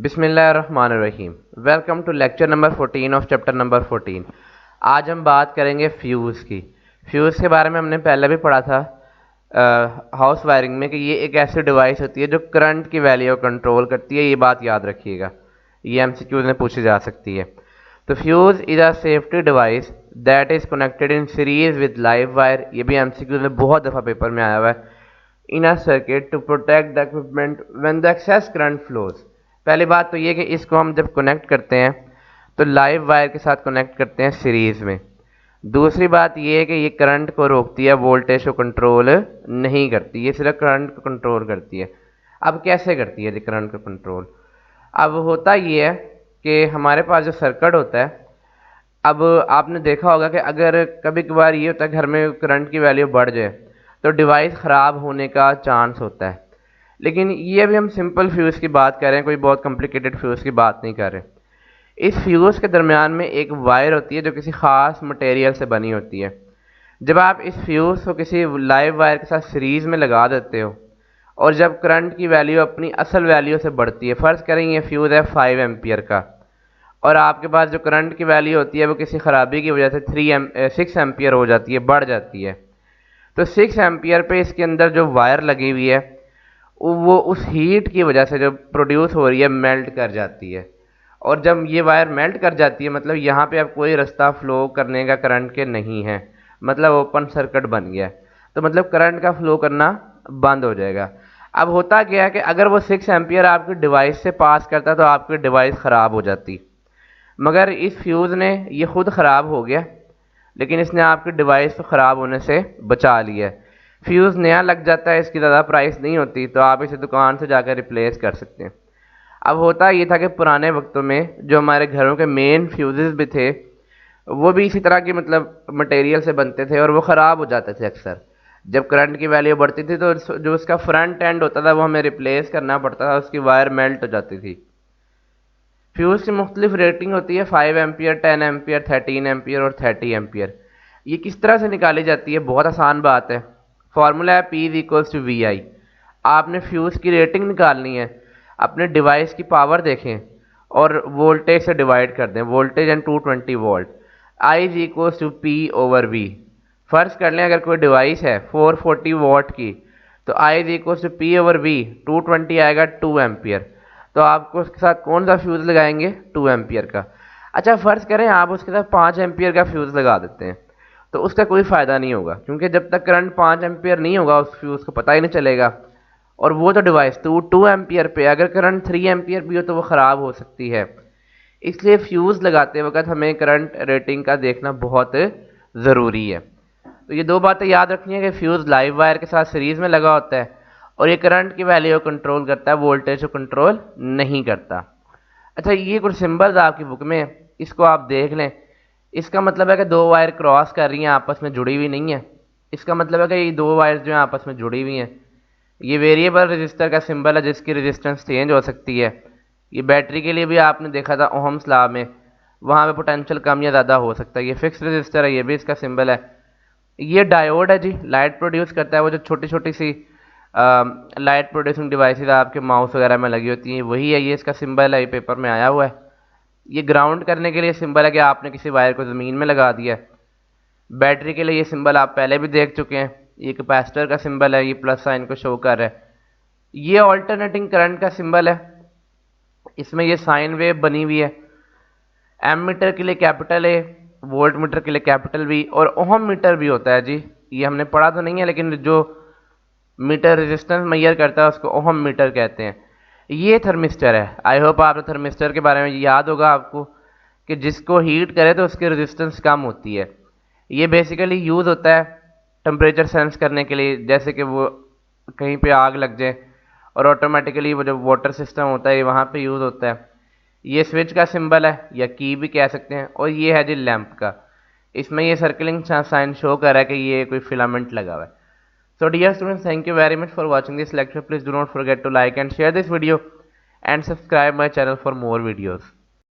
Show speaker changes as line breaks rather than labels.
बिस्मिल्लाहिर्रहमानिर्रहीम। Welcome to lecture number 14 of chapter number 14। आज हम बात करेंगे फ्यूज़ की। फ्यूज़ के बारे में हमने पहले भी पढ़ा था हाउस वायरिंग में कि ये एक ऐसी डिवाइस होती है जो करंट की वैल्यू को कंट्रोल करती है। ये बात याद रखिएगा, ये एमसीक्यूज में पूछी जा सकती है। तो fuse is a safety device that is connected in series with live wire. ये भी एमसीक्यूज में बहुत दफ़ा पेपर में आया हुआ है। In a circuit to protect the equipment when the excess current flows. पहली बात तो ये कि इसको हम जब कनेक्ट करते हैं तो लाइव वायर के साथ कनेक्ट करते हैं सीरीज में। दूसरी बात ये है कि ये करंट को रोकती है, वोल्टेज को कंट्रोल नहीं करती, ये सिर्फ करंट को कंट्रोल करती है। अब कैसे करती है ये करंट को कंट्रोल? अब होता ये है कि हमारे पास जो सर्किट होता है, अब आपने देखा होगा कि अगर कभी कभार ये होता है घर में करंट की वैल्यू बढ़ जाए तो डिवाइस ख़राब होने का चांस होता है। लेकिन ये अभी हम सिंपल फ्यूज़ की बात कर रहे हैं, कोई बहुत कॉम्प्लिकेटेड फ्यूज़ की बात नहीं कर रहे। इस फ्यूज़ के दरमियान में एक वायर होती है जो किसी ख़ास मटेरियल से बनी होती है। जब आप इस फ्यूज़ को किसी लाइव वायर के साथ सीरीज़ में लगा देते हो और जब करंट की वैल्यू अपनी असल वैल्यू से बढ़ती है, फ़र्ज़ करें ये फ्यूज़ है 5 एम्पियर का और आपके पास जो करंट की वैल्यू होती है वो किसी ख़राबी की वजह से 6 एम्पियर हो जाती है, बढ़ जाती है। तो 6 एम्पियर पे इसके अंदर जो वायर लगी हुई है वो उस हीट की वजह से जो प्रोड्यूस हो रही है मेल्ट कर जाती है। और जब ये वायर मेल्ट कर जाती है मतलब यहाँ पे अब कोई रास्ता फ्लो करने का करंट के नहीं है, मतलब ओपन सर्किट बन गया है। तो मतलब करंट का फ्लो करना बंद हो जाएगा। अब होता क्या है कि अगर वो 6 एम्पियर आपकी डिवाइस से पास करता तो आपकी डिवाइस ख़राब हो जाती, मगर इस फ्यूज़ ने ये खुद ख़राब हो गया लेकिन इसने आपकी डिवाइस को ख़राब होने से बचा लिया है। फ्यूज़ नया लग जाता है, इसकी ज़्यादा प्राइस नहीं होती, तो आप इसे दुकान से जाकर रिप्लेस कर सकते हैं। अब होता ये था कि पुराने वक्तों में जो हमारे घरों के मेन फ्यूज़ेस भी थे वो भी इसी तरह की मतलब मटेरियल से बनते थे और वो ख़राब हो जाते थे अक्सर। जब करंट की वैल्यू बढ़ती थी तो जो उसका फ्रंट एंड होता था वो हमें रिप्लेस करना पड़ता था, उसकी वायर मेल्ट हो जाती थी। फ्यूज़ की मुख्तलिफ रेटिंग होती है, 5 एम्पियर, 10 एम्पियर, 13 एम्पियर और 30 एम्पियर। ये किस तरह से निकाली जाती है? बहुत आसान बात है। फार्मूला है P इक्वल्स टू वी आई। आपने फ्यूज़ की रेटिंग निकालनी है, अपने डिवाइस की पावर देखें और वोल्टेज से डिवाइड कर दें, voltage and 220 volt. I is equals to P over V. फ़र्ज़ कर लें अगर कोई डिवाइस है 440 वॉट की तो I is equals to P over V, 220 आएगा 2 एम्पियर। तो आपको उसके साथ कौन सा फ्यूज़ लगाएंगे? 2 एम्पियर का। अच्छा फ़र्ज़ करें आप उसके साथ 5 एम्पियर का फ्यूज़ लगा देते हैं तो उसका कोई फ़ायदा नहीं होगा, क्योंकि जब तक करंट 5 एम्पियर नहीं होगा उस फ्यूज़ को पता ही नहीं चलेगा। और वो तो डिवाइस तो 2 एम्पियर पे, अगर करंट 3 एम्पियर भी हो तो वो ख़राब हो सकती है। इसलिए फ्यूज़ लगाते वक्त हमें करंट रेटिंग का देखना बहुत ज़रूरी है। तो ये दो बातें याद रखनी है कि फ्यूज़ लाइव वायर के साथ सीरीज़ में लगा होता है और ये करंट की वैल्यू को कंट्रोल करता है, वोल्टेज को कंट्रोल नहीं करता। अच्छा, ये कुछ सिंबल्स आपकी बुक में, इसको आप देख लें। इसका मतलब है कि दो वायर क्रॉस कर रही हैं, आपस में जुड़ी हुई नहीं है। इसका मतलब है कि ये दो वायर जो हैं आपस में जुड़ी हुई हैं। ये वेरिएबल रजिस्टर का सिंबल है जिसकी रेजिस्टेंस चेंज हो सकती है। ये बैटरी के लिए भी आपने देखा था ओहम्स लॉ में, वहाँ पे पोटेंशियल कम या ज़्यादा हो सकता है। ये फिक्स रजिस्टर है, ये भी इसका सिंबल है। ये डायोड है जी, लाइट प्रोड्यूस करता है। वो जो छोटी छोटी सी लाइट प्रोड्यूसिंग डिवाइसेस आपके माउस वगैरह में लगी होती हैं वही है, ये इसका सिंबल है, ये पेपर में आया हुआ है। ये ग्राउंड करने के लिए सिंबल है कि आपने किसी वायर को ज़मीन में लगा दिया है। बैटरी के लिए ये सिंबल आप पहले भी देख चुके हैं, ये कैपेसिटर का सिंबल है, ये प्लस साइन को शो कर रहा है। ये ऑल्टरनेटिंग करंट का सिंबल है, इसमें ये साइन वेव बनी हुई है। एमीटर के लिए कैपिटल ए, वोल्ट मीटर के लिए कैपिटल वी और ओहम मीटर भी होता है जी। ये हमने पढ़ा तो नहीं है लेकिन जो मीटर रेजिस्टेंस मेजर करता है उसको ओहम मीटर कहते हैं। ये थर्मिस्टर है। आई होप आपने थर्मिस्टर के बारे में याद होगा आपको कि जिसको हीट करे तो उसकी रेजिस्टेंस कम होती है। ये बेसिकली यूज़ होता है टेम्परेचर सेंस करने के लिए, जैसे कि वो कहीं पे आग लग जाए और ऑटोमेटिकली वो जो वाटर सिस्टम होता है वहाँ पे यूज़ होता है। ये स्विच का सिंबल है या की भी कह सकते हैं। और ये है जी लैंप का, इसमें ये सर्कलिंग साइन शो कर रहा है कि ये कोई फिलामेंट लगा हुआ है। So dear students, thank you very much for watching this lecture. Please do not forget to like and share this video and subscribe my channel for more videos.